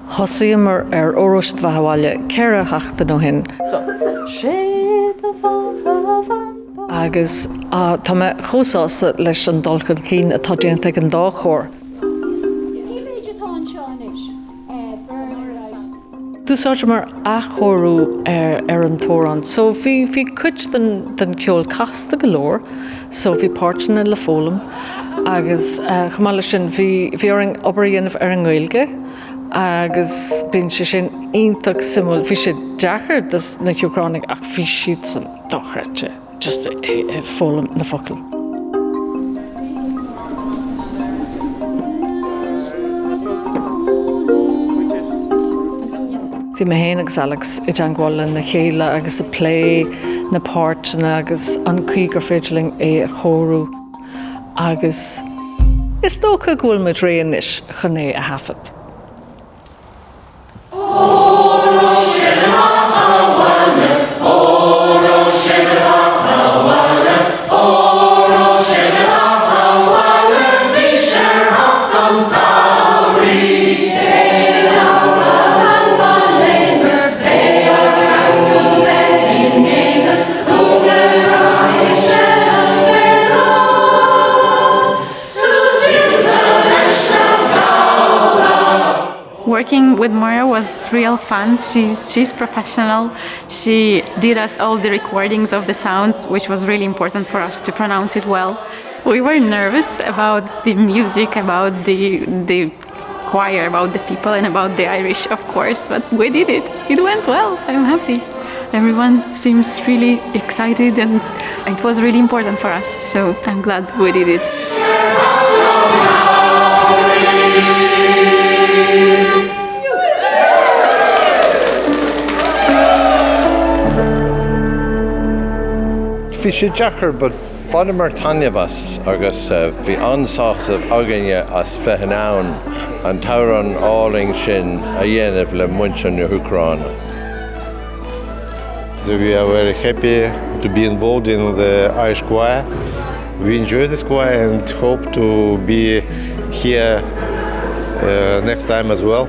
Thosaíomar Óró Sé Bheatha Bhaile ceithre theachta nó hin. Agus tá me chósása leis an dulcan cín atá déanta ag an dá chóir. Dúsáid mar a chorú ar an tóran. So bhí cuid den ceol casta go leor, so bhí páirtena le fólam, agus chumála sin bhí oring obair ar an Gaeilge, agus bíonn sé sin iontach simúil, bhí sé deachar na Ucránaigh ach bhí siad san dochreite, just fólam na focail. Bhí mé héana agus Alex I dteangháil na Chéile agus a play na Páirtena agus an cuigar féidirling a chorú. Agus is dócha ghfuil muid réanis chuné a hafad. Óró Sé Bheatha Bhaile, Óró Sé Bheatha Bhaile, Óró Sé Bheatha Bhaile, ní sé an táirí. Working with Moira was real fun. She's professional. She did us all the recordings of the sounds, which was really important for us to pronounce it well. We were nervous about the music, about the choir, about the people, and about the Irish, of course, but we did it. It went well. I'm happy. Everyone seems really excited, and it was really important for us, so I'm glad we did it. Bhí sé deachar, but fada mar tainneamhas agus bhí ansásamh againne as feithinán an tauran áling sin a dhéanamh le muintir na Ucráine. We are very happy to be involved in the Irish choir. We enjoy this choir and hope to be here next time as well.